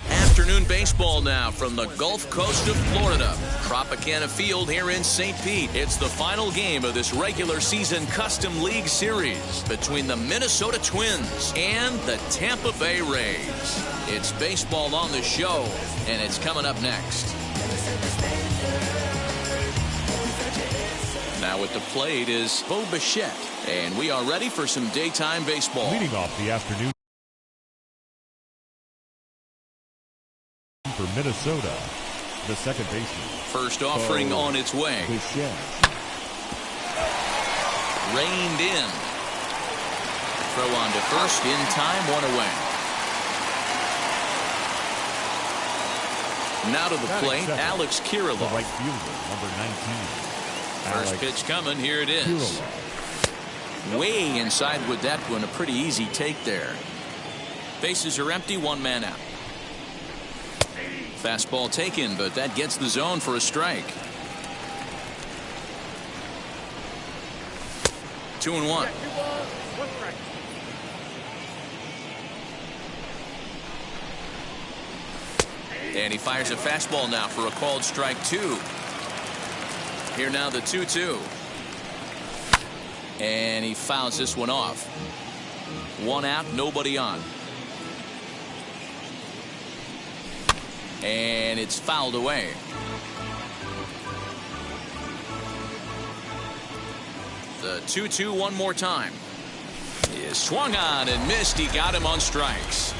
Afternoon baseball now from the Gulf Coast of Florida. Tropicana Field here in St. Pete. It's the final game of this regular season Custom League Series between the Minnesota Twins and the Tampa Bay Rays. It's baseball on the show, and it's coming up next. Now at the plate is Bo Bichette, and we are ready for some daytime baseball. Leading off the afternoon for Minnesota, the second baseman. First offering on its way. Reined in. Throw on to first in time, one away. Now to the plate, Alex Kirilloff. The right fielder, number 19. First pitch coming, here it is. Way inside with that one, a pretty easy take there. Bases are empty, one man out. Fastball taken, but that gets the zone for a strike. 2-1. And he fires a fastball now for a called strike two. Here now the 2-2. And he fouls this one off. One out, nobody on. And it's fouled away. The 2-2 one more time. He is swung on and missed. He got him on strikes.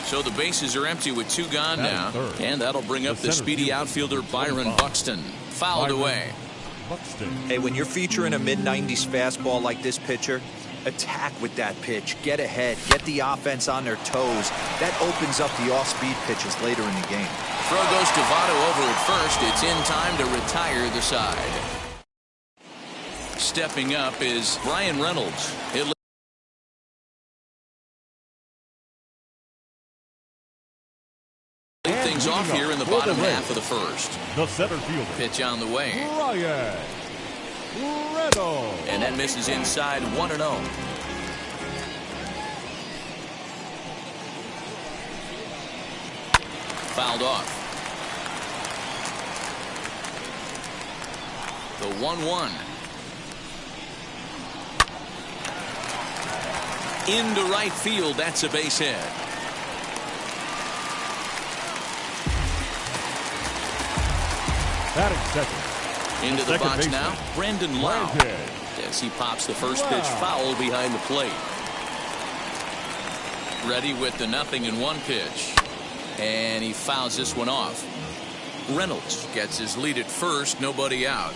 So the bases are empty with two gone now. And that'll bring up the speedy outfielder Byron Buxton. Fouled away. Hey, when you're featuring a mid-90s fastball like this pitcher, attack with that pitch. Get ahead. Get the offense on their toes. That opens up the off-speed pitches later in the game. Throw goes to Votto over at first. It's in time to retire the side. Stepping up is Brian Reynolds. It leads things off here in the bottom half of the first. The center fielder. Pitch on the way. Brian Reynolds. And that misses inside, 1-0. Fouled off. The 1-1. Into right field. That's a base hit. Batting second. Into the box now, Brandon Lau. As he pops the first pitch foul behind the plate. Ready with the 0-1 pitch. And he fouls this one off. Reynolds gets his lead at first, nobody out.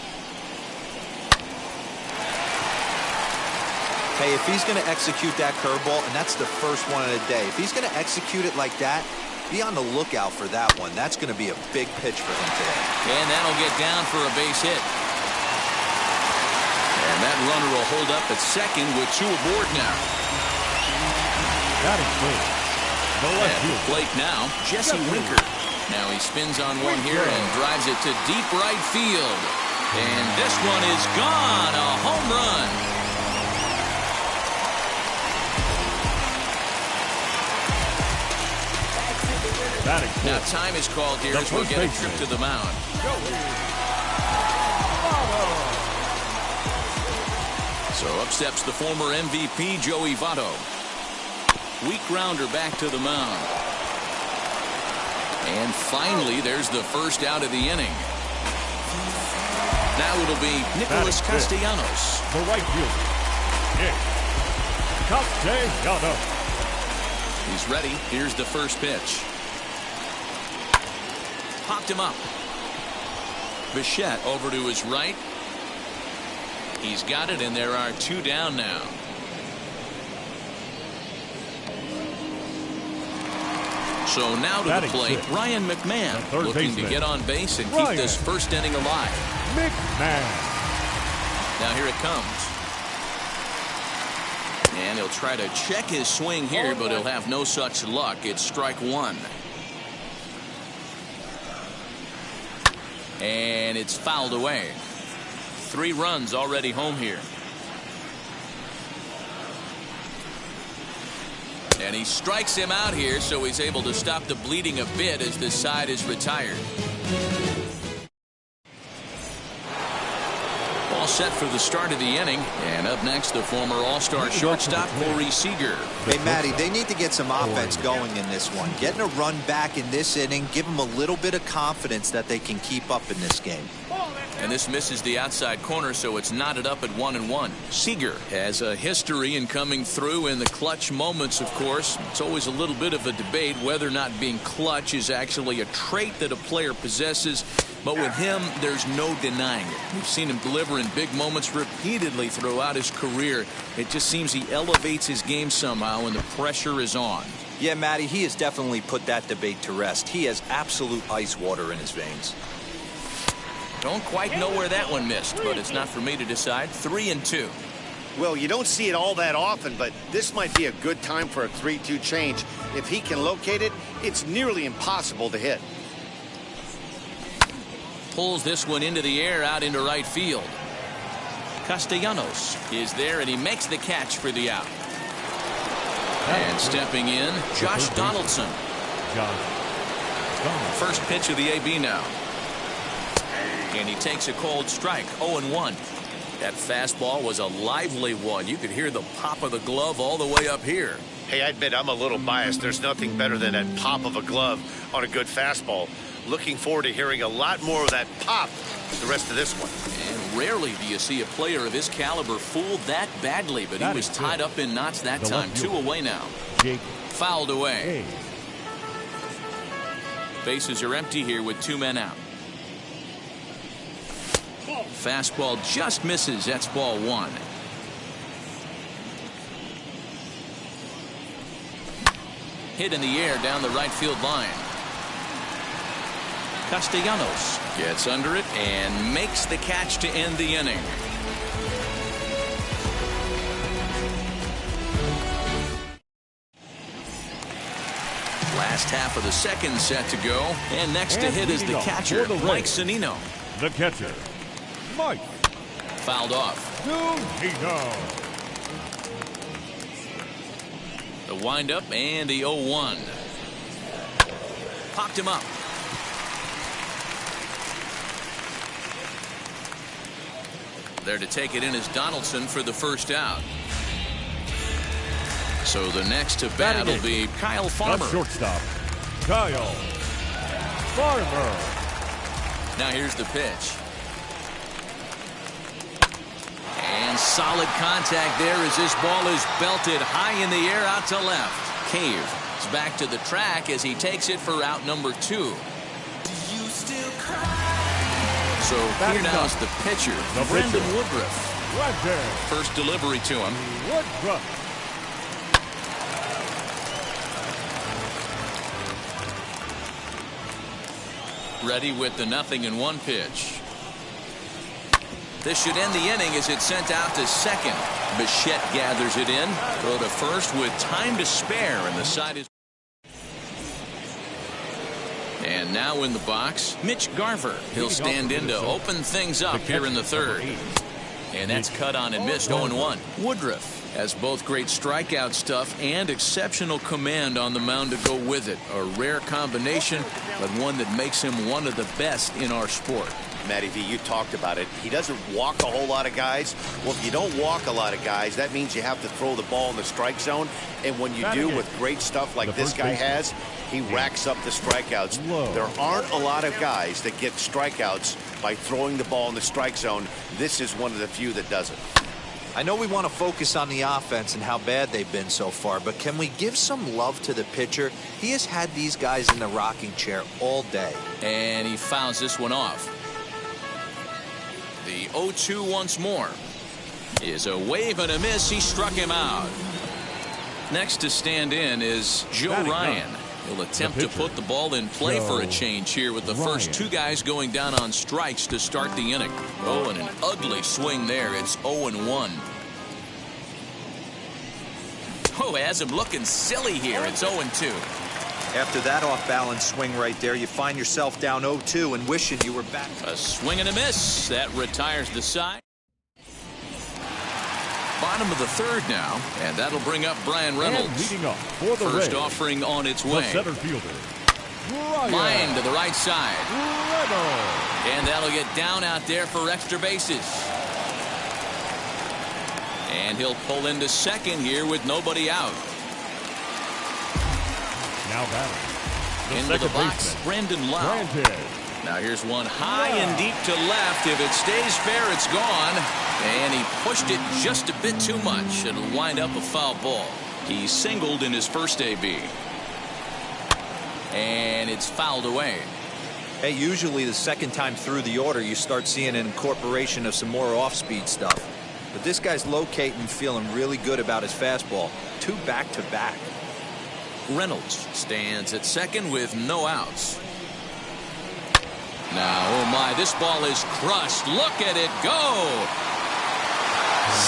Hey, if he's going to execute that curveball, and that's the first one of the day, if he's going to execute it like that, be on the lookout for that one. That's going to be a big pitch for him today. And that'll get down for a base hit. And that runner will hold up at second with two aboard now. Batting first. At the plate now, Jesse Winker. Now he spins on one here and drives it to deep right field. And this one is gone. A home run. Now time is called here as we'll get a trip to the mound. So up steps the former MVP Joey Votto. Weak grounder back to the mound. And finally there's the first out of the inning. Now it'll be Nicholas Castellanos. The right fielder. Castellanos. He's ready. Here's the first pitch. Popped him up. Bichette over to his right. He's got it, and there are 2 down now. So now to the plate, Ryan McMahon, looking to get on base and keep this first inning alive. McMahon. Now here it comes. And he'll try to check his swing here, but he'll have no such luck. It's strike 1. And it's fouled away. 3 runs already home here. And he strikes him out here, so he's able to stop the bleeding a bit as this side is retired. All set for the start of the inning. And up next, the former All-Star shortstop, Corey Seager. Hey, Matty, they need to get some offense going in this one. Getting a run back in this inning, give them a little bit of confidence that they can keep up in this game. And this misses the outside corner, so it's knotted up at 1-1. Seager has a history in coming through in the clutch moments, of course. It's always a little bit of a debate whether or not being clutch is actually a trait that a player possesses. But with him, there's no denying it. We've seen him deliver in big moments repeatedly throughout his career. It just seems he elevates his game somehow when the pressure is on. Yeah, Matty, he has definitely put that debate to rest. He has absolute ice water in his veins. Don't quite know where that one missed, but it's not for me to decide. 3-2. Well, you don't see it all that often, but this might be a good time for a 3-2 change. If he can locate it, it's nearly impossible to hit. Pulls this one into the air out into right field. Castellanos is there, and he makes the catch for the out. And stepping in, Josh Donaldson. First pitch of the AB now. And he takes a cold strike, 0-1. That fastball was a lively one. You could hear the pop of the glove all the way up here. Hey, I admit I'm a little biased. There's nothing better than that pop of a glove on a good fastball. Looking forward to hearing a lot more of that pop the rest of this one. And rarely do you see a player of his caliber fooled that badly, but he was tied up in knots that time. 2 away now. Fouled away. Bases are empty here with 2 men out. Fastball just misses. That's ball 1. Hit in the air down the right field line. Castellanos gets under it and makes the catch to end the inning. Last half of the second set to go. And next to hit is the catcher, Mike Zunino. The catcher, Mike. Fouled off. Zunino. The windup and the 0-1. Popped him up. There to take it in is Donaldson for the first out. So the next to bat will be Kyle Farmer. The shortstop, Kyle Farmer. Now here's the pitch. And solid contact there as this ball is belted high in the air out to left. Cave is back to the track as he takes it for out number 2. So here now is the pitcher, Brendan Woodruff. Right there. First delivery to him. Woodruff. Ready with the 0-1 pitch. This should end the inning as it's sent out to second. Bichette gathers it in. Throw to first with time to spare, and the side is. And now in the box, Mitch Garver. He'll stand in to open things up here in the third. And that's cut on and missed, 0-1. Woodruff has both great strikeout stuff and exceptional command on the mound to go with it. A rare combination, but one that makes him one of the best in our sport. Matty V, you talked about it. He doesn't walk a whole lot of guys. Well, if you don't walk a lot of guys, that means you have to throw the ball in the strike zone. And when you do with great stuff like this guy has, he racks up the strikeouts. There aren't a lot of guys that get strikeouts by throwing the ball in the strike zone. This is one of the few that does it. I know we want to focus on the offense and how bad they've been so far, but can we give some love to the pitcher? He has had these guys in the rocking chair all day. And he fouls this one off. The 0-2 once more. Is a wave and a miss. He struck him out. Next to stand in is Joe Ryan. He'll attempt to put the ball in play for a change here with the first two guys going down on strikes to start the inning. Oh, and an ugly swing there. It's 0-1. Oh, has him looking silly here. It's 0-2. After that off-balance swing right there, you find yourself down 0-2 and wishing you were back. A swing and a miss. That retires the side. Bottom of the third now, and that'll bring up Brian Reynolds. And leading up for the First Rays, offering on its the way. center fielder, Brian Line to the right side. Reynolds. And that'll get down out there for extra bases. And he'll pull into second here with nobody out. Now batting. Into the box, Brendan Lau. Granted. Now here's one high and deep to left. If it stays fair, it's gone. And he pushed it just a bit too much. It'll wind up a foul ball. He singled in his first AB. And it's fouled away. Hey, usually the second time through the order, you start seeing an incorporation of some more off-speed stuff. But this guy's locating, feeling really good about his fastball. 2 back-to-back. Reynolds stands at second with no outs. Now, oh my, this ball is crushed. Look at it go.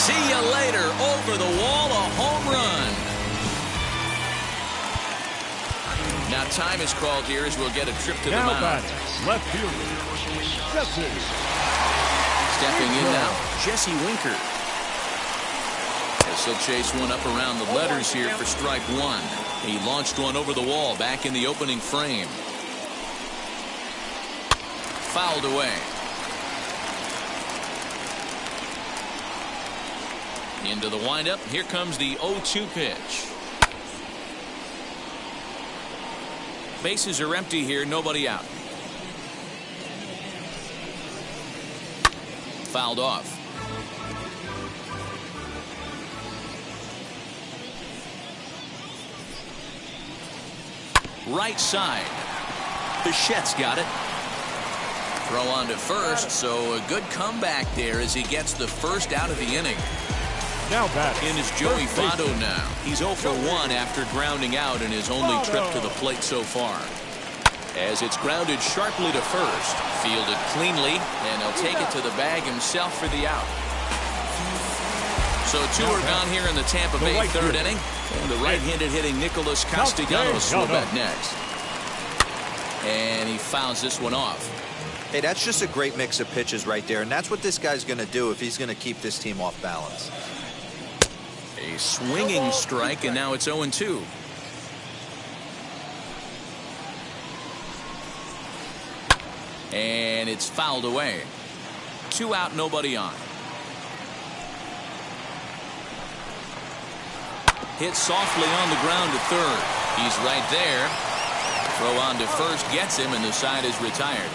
See you later. Over the wall, a home run. Now time is called here as we'll get a trip to the mound. Batting. Left fielder, Jesse. Stepping in now, Jesse Winker. As he'll chase one up around the letters here for strike one. He launched one over the wall back in the opening frame. Fouled away. Into the windup. Here comes the 0-2 pitch. Bases are empty here. Nobody out. Fouled off. Right side. Bichette's got it. Throw on to first, so a good comeback there as he gets the first out of the inning. Now batting. In is Joey Votto now. He's 0 for 1 after grounding out in his only trip to the plate so far. As it's grounded sharply to first, fielded cleanly, and he'll take it to the bag himself for the out. So 2 are gone here in the Tampa Bay third inning. And the right-handed hitting Nicholas Castellanos will bat next. And he fouls this one off. Hey, that's just a great mix of pitches right there, and that's what this guy's going to do if he's going to keep this team off balance. A swinging strike, and now it's 0-2. And it's fouled away. 2 out, nobody on. Hit softly on the ground to third. He's right there. Throw on to first gets him, and the side is retired.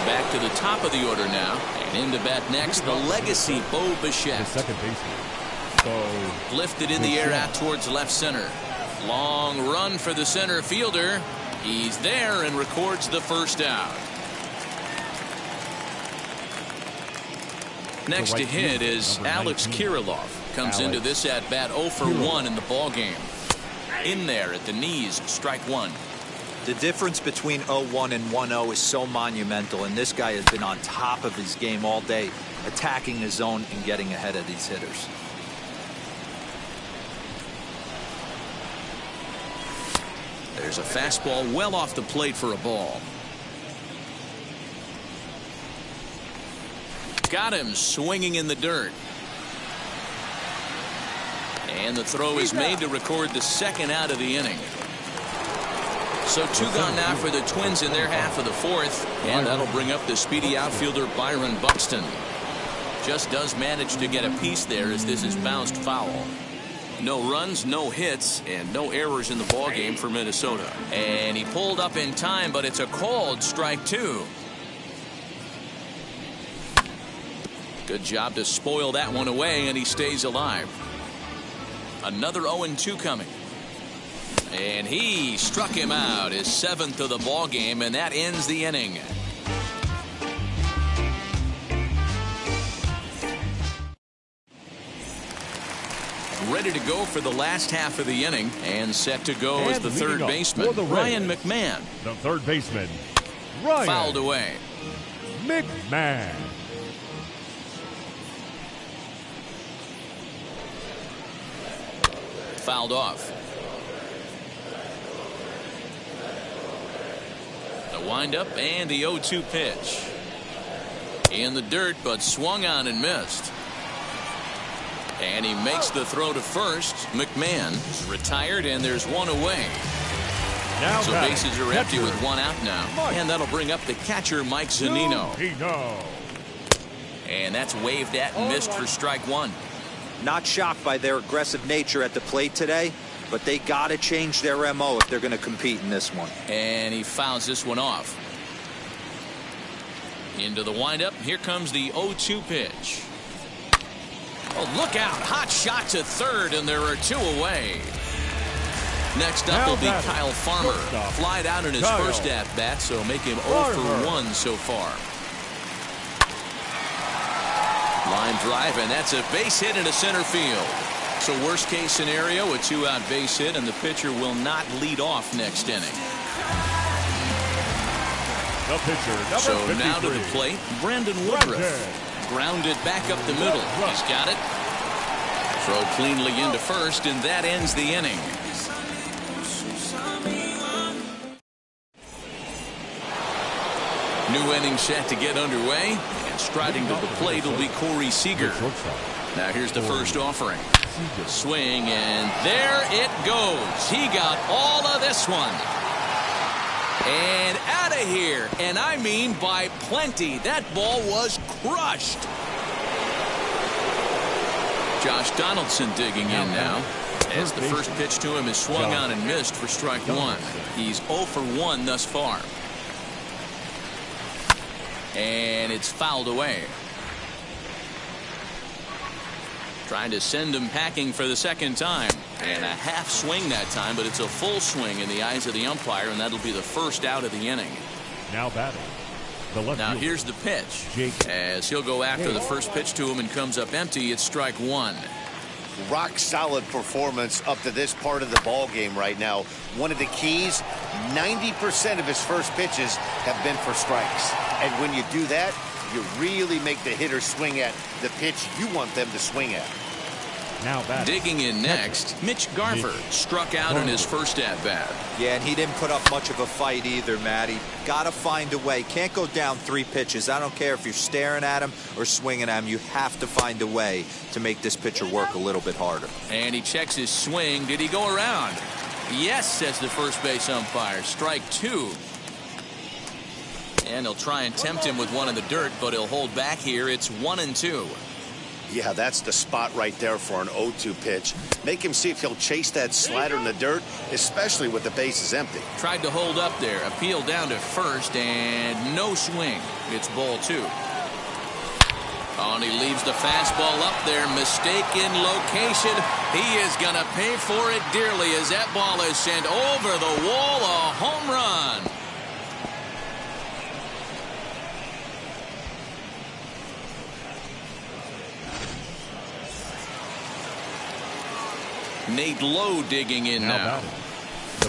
Back to the top of the order now. And in to bat next, the legacy Bo Bichette. The second baseman. Lifted in the air out towards left center. Long run for the center fielder. He's there and records the first out. Next to hit is Alex Kirilloff. Comes into this at bat 0 for 1 in the ball game. In there at the knees, strike one. The difference between 0-1 and 1-0 is so monumental, and this guy has been on top of his game all day, attacking his zone and getting ahead of these hitters. There's a fastball well off the plate for a ball. Got him swinging in the dirt. And the throw is made to record the second out of the inning. So 2 gone now for the Twins in their half of the fourth. And that'll bring up the speedy outfielder Byron Buxton. Just does manage to get a piece there as this is bounced foul. No runs, no hits, and no errors in the ballgame for Minnesota. And he pulled up in time, but it's a called strike 2. Good job to spoil that one away, and he stays alive. Another 0-2 coming. And he struck him out, his 7th of the ball game, and that ends the inning. Ready to go for the last half of the inning, and set to go And as the third baseman, Ryan McMahon. The third baseman, Ryan Fouled away. McMahon. Fouled off. The windup and the 0-2 pitch. In the dirt, but swung on and missed. And he makes the throw to first. McMahon is retired, and there's one away. Now So bases are empty with one out now. And that'll bring up the catcher, Mike Zunino. And that's waved at and missed for strike one. Not shocked by their aggressive nature at the plate today, but they got to change their MO if they're going to compete in this one. And he fouls this one off. Into the windup. Here comes the 0-2 pitch. Oh, look out. Hot shot to third, and there are two away. Next up will be Kyle Farmer. Flied out in his first at-bat, so make him 0 for 1 so far. Line drive, and that's a base hit into center field. So worst case scenario, a 2-out base hit, and the pitcher will not lead off next inning. The pitcher, number so 53. Now to the plate, Brandon Woodruff. Grounded back up the middle. He's got it. Throw cleanly into first, and that ends the inning. New inning set to get underway, and striding to the plate will be Corey Seager. Now here's the first offering. Swing, and there it goes. He got all of this one. And out of here, and I mean by plenty. That ball was crushed. Josh Donaldson digging in now, as the first pitch to him is swung on and missed for strike one. He's 0 for 1 thus far. And it's fouled away. Trying to send him packing for the second time. And a half swing that time, but it's a full swing in the eyes of the umpire, and that'll be the first out of the inning. Now batting. The left now fielder, here's the pitch. Jake. As he'll go after the first pitch to him and comes up empty. It's strike one. Rock solid performance up to this part of the ball game right now. One of the keys, 90% of his first pitches have been for strikes. And when you do that, you really make the hitter swing at the pitch you want them to swing at. Now batting. Digging in next, Mitch Garver struck out in his first at-bat. Yeah, and he didn't put up much of a fight either, Matty. Got to find a way. Can't go down 3 pitches. I don't care if you're staring at him or swinging at him. You have to find a way to make this pitcher work a little bit harder. And he checks his swing. Did he go around? Yes, says the first base umpire. Strike two. And he'll try and tempt him with one in the dirt, but he'll hold back here. It's 1-2. Yeah, that's the spot right there for an 0-2 pitch. Make him see if he'll chase that slider in the dirt, especially with the bases empty. Tried to hold up there. Appeal down to first, and no swing. It's ball 2. Oh, and he leaves the fastball up there. Mistaken location. He is going to pay for it dearly as that ball is sent over the wall. A home run. Nate Lowe digging in now.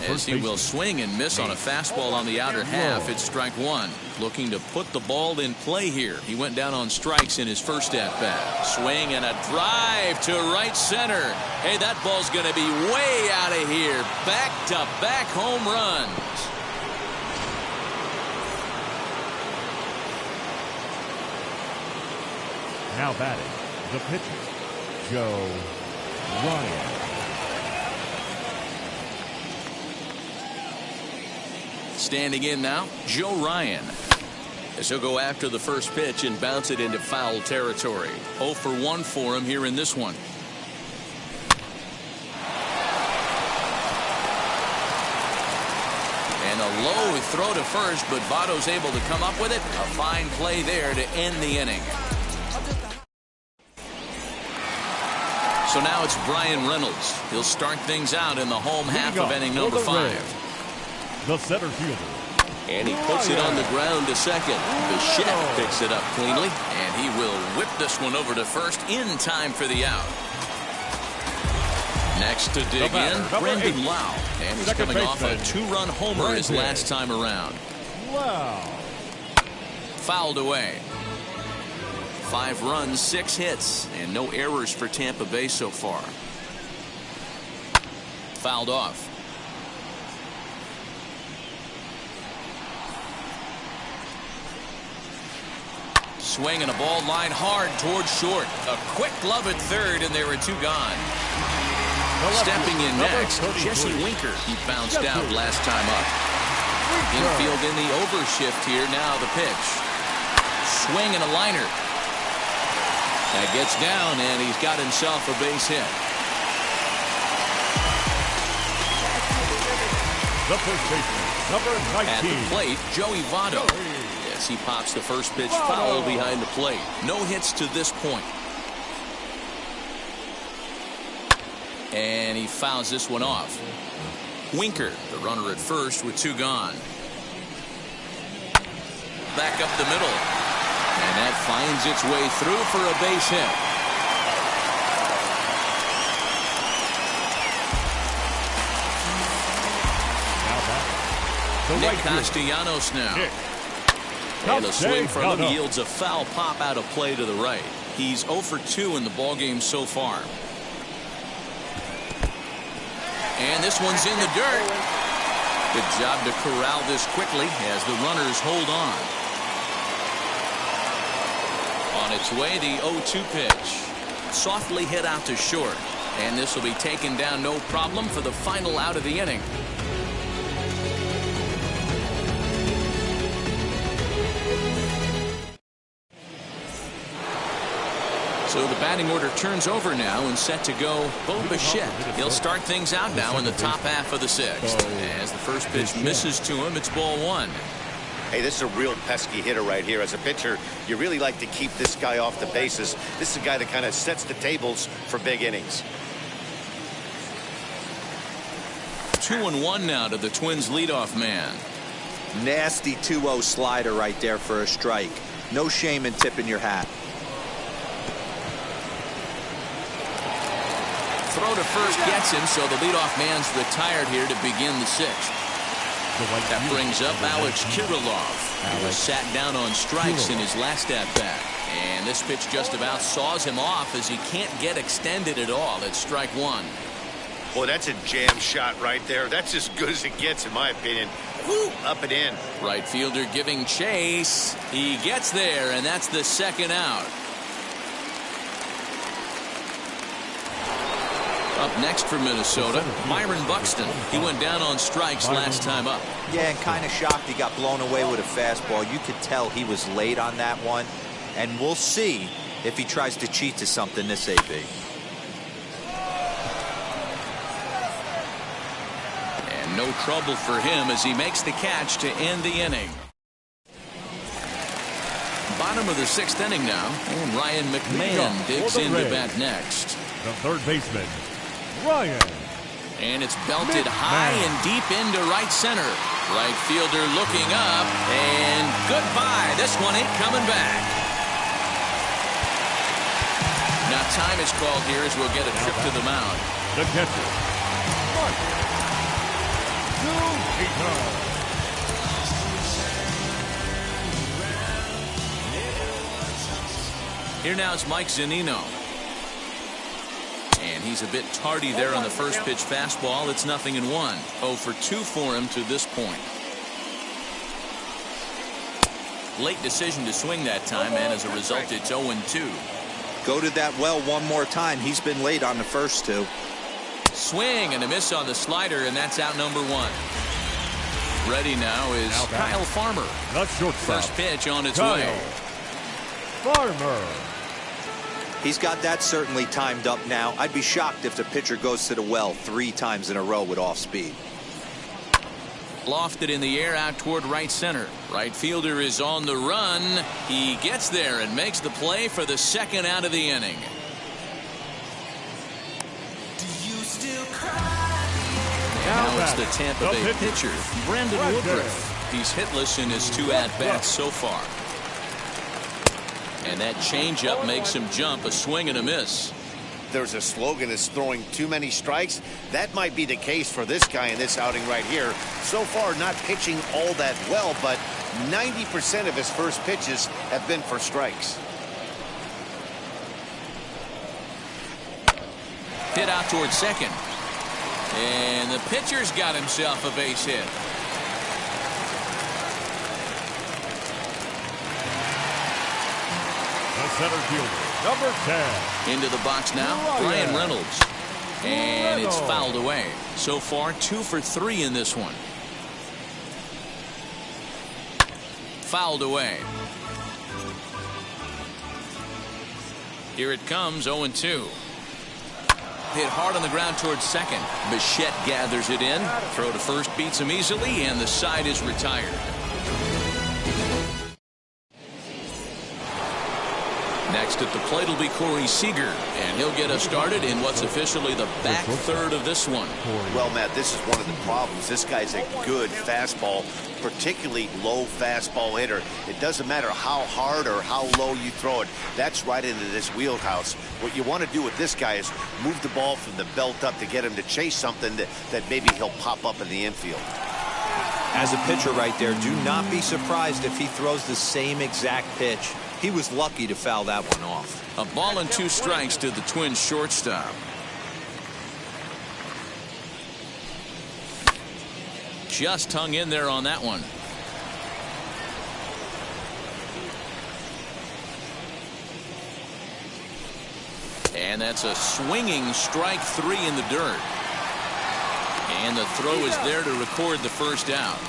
As he will swing and miss on a fastball on the outer half. It's strike one. Looking to put the ball in play here. He went down on strikes in his first at-bat. Swing and a drive to right center. Hey, that ball's going to be way out of here. Back-to-back home runs. Now batting, the pitcher, Joe Ryan. Standing in now, Joe Ryan. As he'll go after the first pitch and bounce it into foul territory. 0 for 1 for him here in this one. And a low throw to first, but Votto's able to come up with it. A fine play there to end the inning. So now it's Brian Reynolds. He'll start things out in the home half of inning number 5. The center fielder. And he puts it on the ground to second. Bichette picks it up cleanly, and he will whip this one over to first in time for the out. Next to dig in, Brandon Lau. And he's coming off a 2-run homer his last time around. Wow. Fouled away. 5 runs, 6 hits, and no errors for Tampa Bay so far. Fouled off. Swing and a ball line hard towards short. A quick glove at third, and there are 2 gone. Stepping in next, Jesse Winker. He bounced out last time up. Infield in the overshift here. Now the pitch. Swing and a liner. That gets down, and he's got himself a base hit. The first baseman, number 19. At the plate, Joey Votto. Yes, he pops the first pitch foul behind the plate. No hits to this point. And he fouls this one off. Winker, the runner at first with 2 gone. Back up the middle. And that finds its way through for a base hit. Nick Castellanos now. And a swing from him yields a foul pop out of play to the right. He's 0 for 2 in the ballgame so far. And this one's in the dirt. Good job to corral this quickly as the runners hold on. On its way, the 0-2 pitch. Softly hit out to short. And this will be taken down no problem for the final out of the inning. So the batting order turns over now and set to go Bo Bichette. He'll start things out now in the top half of the 6th. As the first pitch misses to him, it's ball 1. Hey, this is a real pesky hitter right here. As a pitcher, you really like to keep this guy off the bases. This is a guy that kind of sets the tables for big innings. 2-1 now to the Twins leadoff man. Nasty 2-0 slider right there for a strike. No shame in tipping your hat. Throw to first gets him, so the leadoff man's retired here to begin the 6th. That brings up Alex Kirilloff. He was sat down on strikes in his last at-bat. And this pitch just about saws him off as he can't get extended at all. It's strike 1. Boy, that's a jam shot right there. That's as good as it gets, in my opinion. Woo, up and in. Right fielder giving chase. He gets there, and that's the 2nd out. Up next for Minnesota, Byron Buxton. He went down on strikes last time up. Yeah, and kind of shocked he got blown away with a fastball. You could tell he was late on that one. And we'll see if he tries to cheat to something this AB. And no trouble for him as he makes the catch to end the inning. Bottom of the 6th inning now, and Ryan McMahon digs into bat next. The third baseman, Ryan. And it's belted high and deep into right center. Right fielder looking up, and goodbye. This one ain't coming back. Now time is called here as we'll get a trip to the mound. The catcher, Here now is Mike Zunino. And he's a bit tardy there on the first pitch fastball. It's 0-1. 0 for 2 for him to this point. Late decision to swing that time, and as a result, it's 0-2. Go to that well one more time. He's been late on the first 2. Swing and a miss on the slider, and that's out number 1. Ready now is Kyle Farmer. First pitch on its way. Farmer. He's got that certainly timed up now. I'd be shocked if the pitcher goes to the well 3 times in a row with off speed. Lofted in the air out toward right center. Right fielder is on the run. He gets there and makes the play for the 2nd out of the inning. Now it's the Tampa Bay pitcher, Brandon Woodruff. He's hitless in his 2 at-bats so far. And that changeup makes him jump, a swing and a miss. There's a slogan, is throwing too many strikes. That might be the case for this guy in this outing right here. So far, not pitching all that well, but 90% of his first pitches have been for strikes. Hit out towards second. And the pitcher's got himself a base hit. The center fielder, number 10. Into the box now, Ryan Reynolds. And it's fouled away. So far, 2 for 3 in this one. Fouled away. Here it comes, 0-2. Hit hard on the ground towards second. Bichette gathers it in. Throw to first beats him easily, and the side is retired. Next at the plate will be Corey Seager, and he'll get us started in what's officially the back third of this one. Well, Matt, this is one of the problems. This guy's a good fastball, particularly low fastball hitter. It doesn't matter how hard or how low you throw it. That's right into this wheelhouse. What you want to do with this guy is move the ball from the belt up to get him to chase something that maybe he'll pop up in the infield. As a pitcher right there, do not be surprised if he throws the same exact pitch. He was lucky to foul that one off. A ball and 2 strikes to the Twins shortstop. Just hung in there on that one. And that's a swinging strike 3 in the dirt. And the throw is there to record the first out.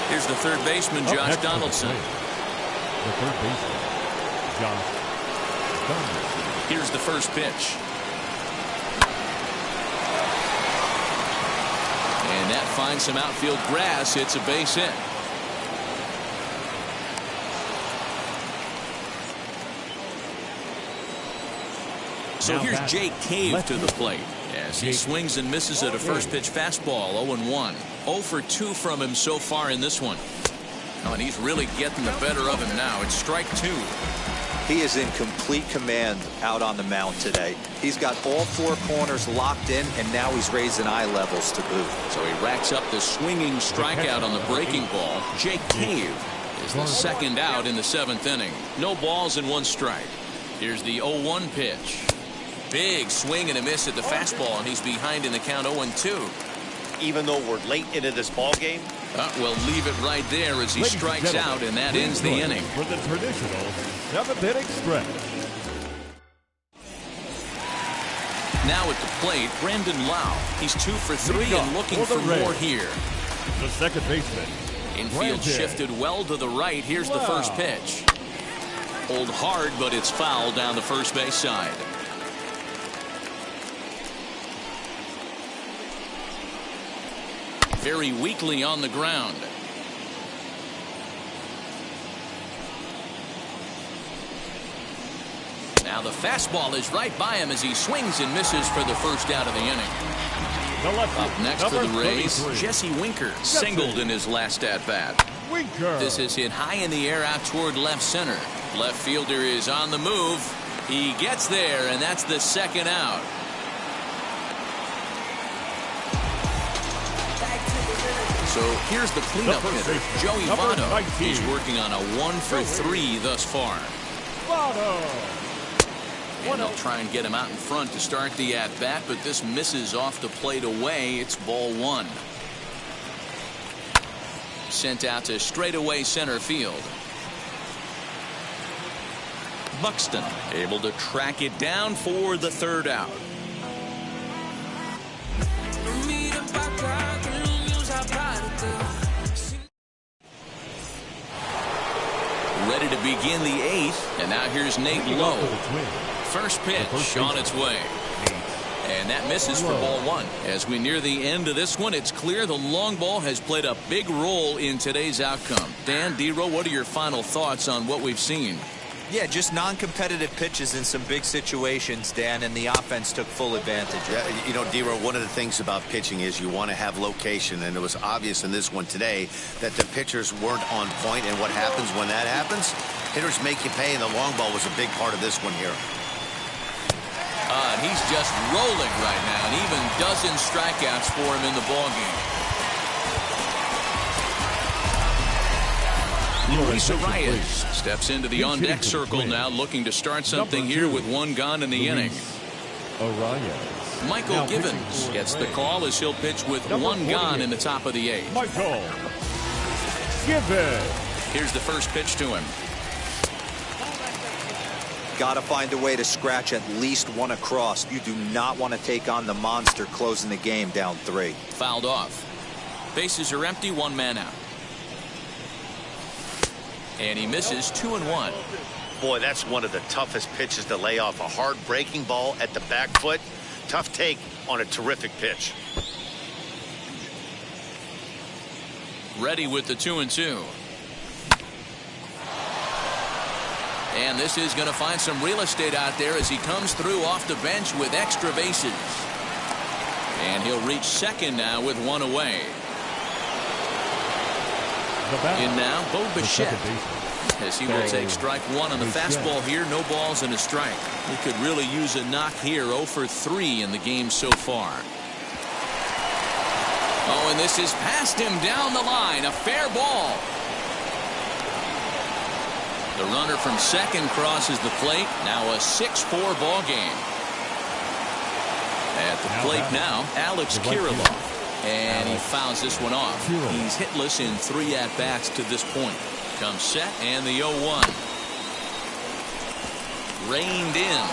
Here's the third baseman, Josh Donaldson. The third baseman, Josh Donaldson. Here's the first pitch. And that finds some outfield grass. It's a base hit. So here's Jake Cave to the plate as he swings and misses at a first pitch fastball. 0-1. 0 for 2 from him so far in this one. Oh, and he's really getting the better of him now. It's strike 2. He is in complete command out on the mound today. He's got all 4 corners locked in, and now he's raising eye levels to boot. So he racks up the swinging strikeout on the breaking ball. Jake Cave is the second out in the 7th inning. No balls and 1 strike. Here's the 0-1 pitch. Big swing and a miss at the fastball, and he's behind in the count 0-2. Even though we're late into this ball game, we'll leave it right there as he strikes out, and that ends the inning. For the traditional 7th-inning stretch. Now at the plate, Brandon Lau. He's 2 for 3 and looking for more here. The second baseman. Infield shifted well to the right. Here's the first pitch. Pulled hard, but it's foul down the first base side. Very weakly on the ground. Now the fastball is right by him as he swings and misses for the first out of the inning. Up next for the Rays, Jesse Winker singled in his last at-bat. This is hit high in the air out toward left center. Left fielder is on the move. He gets there, and that's the second out. So here's the cleanup hitter, Joey Votto. He's working on a 1 for 3 thus far. And they'll try and get him out in front to start the at-bat, but this misses off the plate away. It's ball 1. Sent out to straightaway center field. Buxton able to track it down for the third out. Ready to begin the 8th, and now here's Nate Lowe. First pitch on its way. And that misses for ball 1. As we near the end of this one, it's clear the long ball has played a big role in today's outcome. Dan, D-Row, what are your final thoughts on what we've seen? Yeah, just non-competitive pitches in some big situations, Dan, and the offense took full advantage. Yeah, you know, D-Row, one of the things about pitching is you want to have location, and it was obvious in this one today that the pitchers weren't on point, and what happens when that happens? Hitters make you pay, and the long ball was a big part of this one here. And he's just rolling right now, and even dozen strikeouts for him in the ballgame. Luis Arias steps into the on-deck circle now, looking to start something here with one gone in the inning. Michael Givens gets the call as he'll pitch with one gone in the top of the eighth. Michael Givens. Here's the first pitch to him. Got to find a way to scratch at least one across. You do not want to take on the monster closing the game down 3. Fouled off. Bases are empty, one man out. And he misses 2-1. Boy, that's one of the toughest pitches to lay off. A hard breaking ball at the back foot. Tough take on a terrific pitch. Ready with the 2-2. And this is going to find some real estate out there as he comes through off the bench with extra bases. And he'll reach second now with one away. In now, Bo Bichette, as he will take strike one on the fastball here. No balls and a strike. He could really use a knock here. 0 for 3 in the game so far. Oh, and this is past him down the line. A fair ball. The runner from second crosses the plate. Now a 6-4 ball game. At the plate now, Alex Kirilloff. And he fouls this one off. He's hitless in 3 at-bats to this point. Comes set and the 0-1. Reined in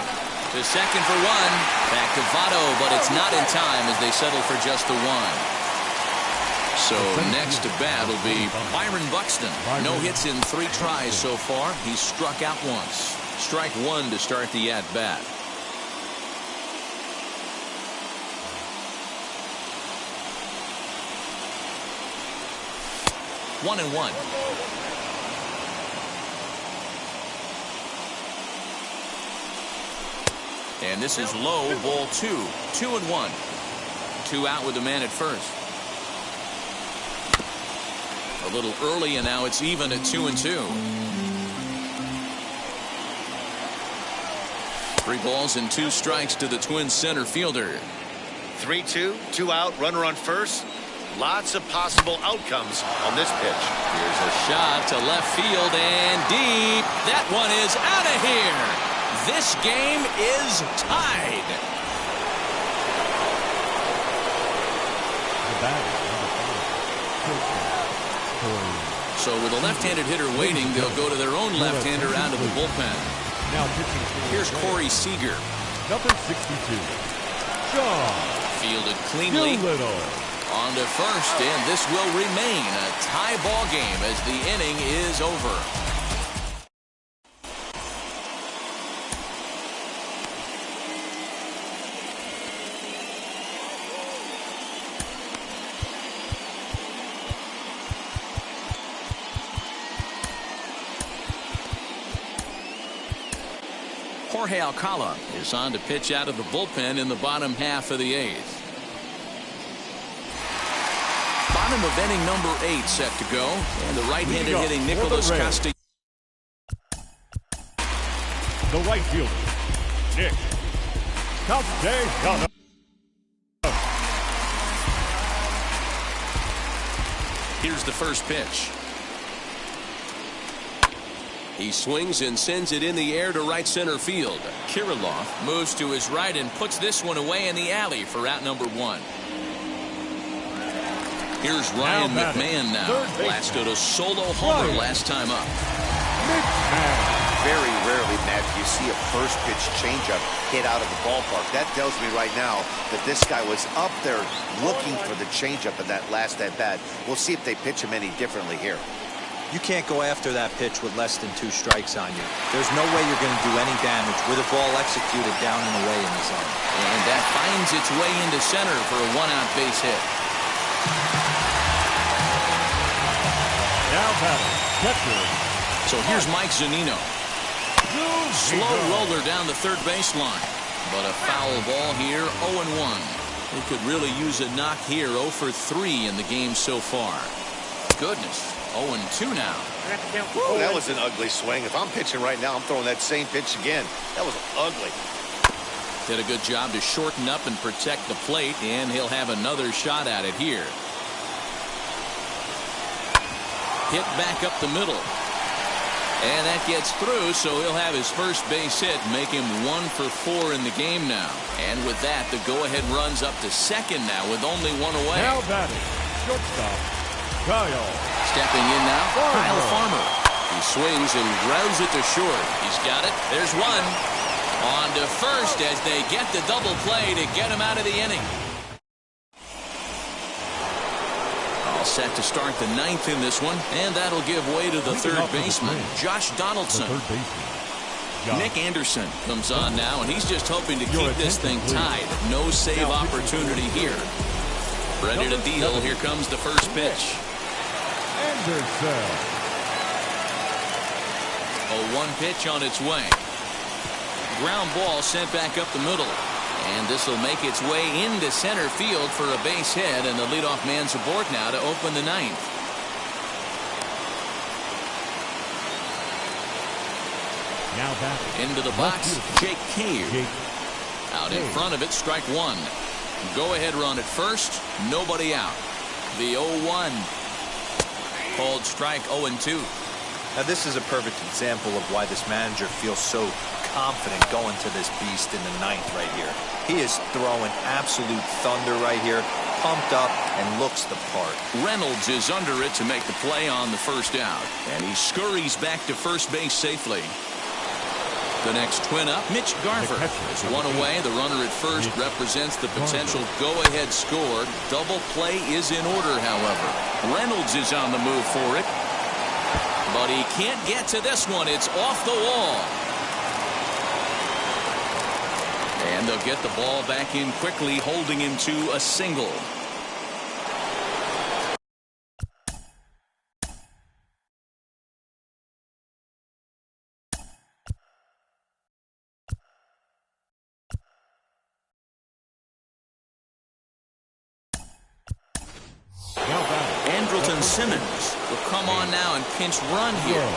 to second for one. Back to Votto, but it's not in time as they settle for just the 1. So next to bat will be Byron Buxton. No hits in 3 tries so far. He's struck out once. Strike 1 to start the at-bat. 1-1. And this is low, ball 2. 2-1. 2 out with the man at first. A little early, and now it's even at 2-2. 3 balls and 2 strikes to the Twins center fielder. 3-2, 2 out, runner on first. Lots of possible outcomes on this pitch. Here's a shot to left field and deep. That one is out of here. This game is tied. So with a left-handed hitter waiting, they'll go to their own left-hander out of the bullpen. Now pitching. Here's Corey Seager. Number 62. John. Fielded cleanly. On to first, and this will remain a tie ball game as the inning is over. Jorge Alcala is on to pitch out of the bullpen in the bottom half of the 8th. Bottom of inning number 8 set to go, and the right-handed hitting Nicholas Castellanos. The right fielder, Nick Castellanos. Here's the first pitch. He swings and sends it in the air to right center field. Kirilloff moves to his right and puts this one away in the alley for out number 1. Here's Ryan McMahon now. Blasted a solo homer last time up. Very rarely, Matt, you see a first pitch changeup hit out of the ballpark. That tells me right now that this guy was up there looking for the changeup in that last at bat. We'll see if they pitch him any differently here. You can't go after that pitch with less than 2 strikes on you. There's no way you're going to do any damage with a ball executed down and away in the zone. And that finds its way into center for a 1-out base hit. Now batting, catcher. So here's Mike Zunino. Slow roller down the third baseline. But a foul ball here, 0-1. They could really use a knock here, 0 for 3 in the game so far. Goodness, 0-2 now. Ooh, that was an ugly swing. If I'm pitching right now, I'm throwing that same pitch again. That was ugly. Did a good job to shorten up and protect the plate, and he'll have another shot at it here. Hit back up the middle. And that gets through, so he'll have his first base hit, make him 1 for 4 in the game now. And with that, the go-ahead runs up to second now with only 1 away. Now batting, shortstop, Kyle. Stepping in now, Kyle Farmer. He swings and grounds it to short. He's got it. There's one. On to first as they get the double play to get him out of the inning. All set to start the 9th in this one, and that'll give way to the third baseman, Josh Donaldson. Nick Anderson comes on now, and he's just hoping to keep this thing tied. No save opportunity here. Ready to deal. Here comes the first pitch. Anderson. A 1 pitch on its way. Ground ball sent back up the middle. And this will make its way into center field for a base hit, and the leadoff man's aboard now to open the 9th. Now back into the box, Jake Cave. Out in front of it, strike 1. Go ahead run at first, nobody out. The 0-1. Called strike 0-2. Now this is a perfect example of why this manager feels so confident going to this beast in the 9th right here. He is throwing absolute thunder right here, pumped up and looks the part. Reynolds is under it to make the play on the first out, and he scurries back to first base safely. The next twin up, Mitch Garver is 1 away. The runner at first represents the potential go-ahead score. Double play is in order, however. Reynolds is on the move for it, but he can't get to this one. It's off the wall. And they'll get the ball back in quickly, holding him to a single. Andrelton Simmons will come on now and pinch run here.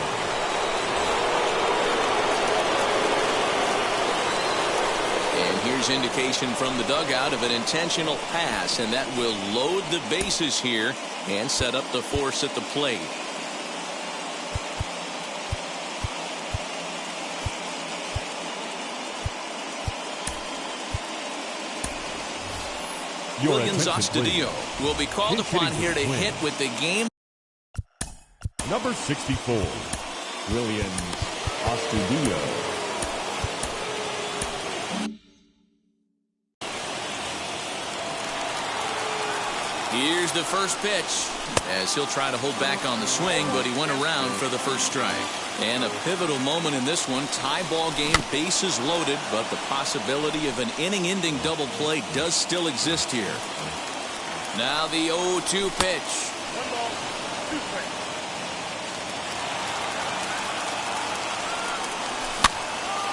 Here's indication from the dugout of an intentional pass, and that will load the bases here and set up the force at the plate. Williams Astudillo will be called upon here to hit with the game. Number 64, Williams Astudillo. Here's the first pitch, as he'll try to hold back on the swing, but he went around for the first strike. And a pivotal moment in this one. Tie ball game, bases loaded, but the possibility of an inning-ending double play does still exist here. Now the 0-2 pitch.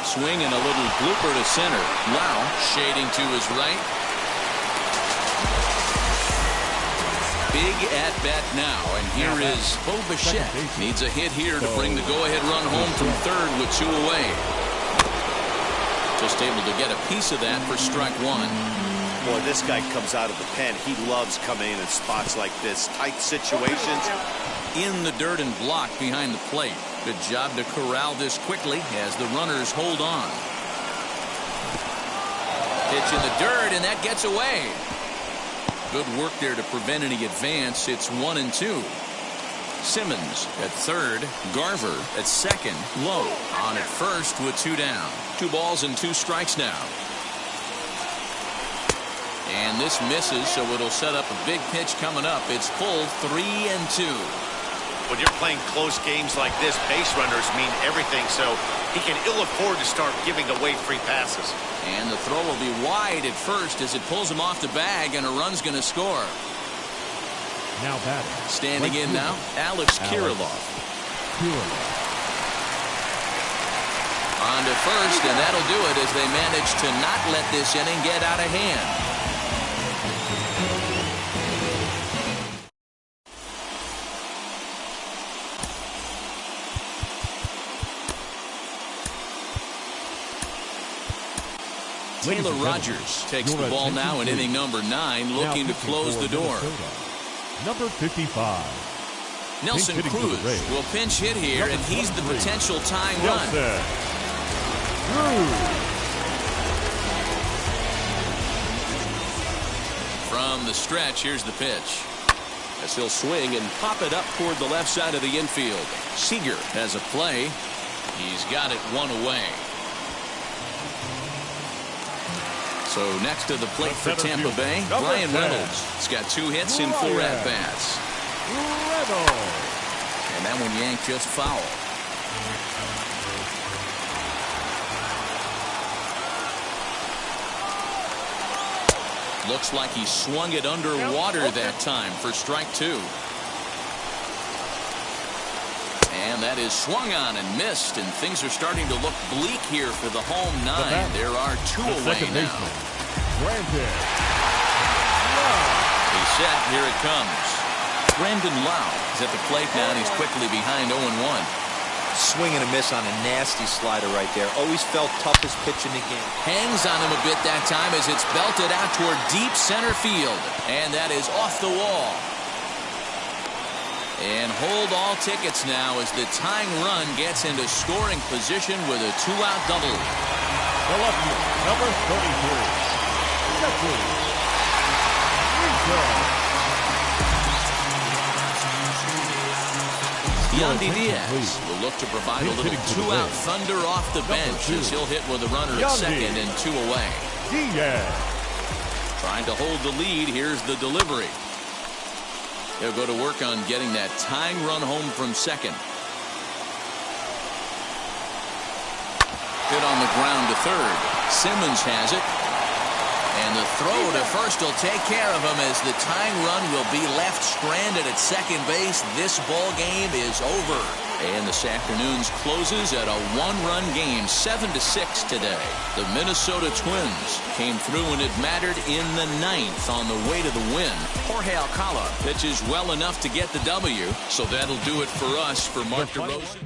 Swing and a little blooper to center. Lau shading to his right. Big at bat now, and here is Bo Bichette. Needs a hit here to bring the go-ahead run home from third with 2 away. Just able to get a piece of that for strike 1. Boy, this guy comes out of the pen. He loves coming in spots like this. Tight situations. In the dirt and blocked behind the plate. Good job to corral this quickly as the runners hold on. Pitch in the dirt, and that gets away. Good work there to prevent any advance. It's 1-2. Simmons at third. Garver at second. Low on at first with 2 down. 2 balls and 2 strikes now. And this misses, so it'll set up a big pitch coming up. It's full 3-2. When you're playing close games like this, base runners mean everything, so he can ill afford to start giving away free passes. And the throw will be wide at first as it pulls him off the bag, and a run's going to score. Now batting. Standing in now, Alex Kirilloff. On to first, and that'll do it as they manage to not let this inning get out of hand. Taylor Rogers takes the ball now in inning number 9, looking to close the door. Number 55. Nelson Cruz will pinch hit here, and he's the potential tying run. From the stretch, here's the pitch. As he'll swing and pop it up toward the left side of the infield. Seager has a play. He's got it one away. So next to the plate for Tampa Bay, Ryan Reynolds. He's got 2 hits in 4 at-bats. And that one yanked just foul. Looks like he swung it underwater that time for strike 2. And that is swung on and missed, and things are starting to look bleak here for the home 9. There are 2 away now. He's set. Here it comes. Brandon Lau is at the plate now, and he's quickly behind 0-1. Swing and a miss on a nasty slider right there. Always felt toughest pitch in the game. Hangs on him a bit that time as it's belted out toward deep center field. And that is off the wall. And hold all tickets now as the tying run gets into scoring position with a 2-out double. The lefty, number 33. Yandy Diaz will look to provide a little 2-out thunder off the bench as he'll hit with a runner at second and 2 away. Diaz. Trying to hold the lead. Here's the delivery. He'll go to work on getting that tying run home from second. Hit on the ground to third. Simmons has it. And the throw to first will take care of him as the tying run will be left stranded at second base. This ball game is over. And this afternoon's closes at a 1-run game, 7-6 today. The Minnesota Twins came through when it mattered in the 9th on the way to the win. Jorge Alcala pitches well enough to get the W, so that'll do it for us. For Mark DeRosa.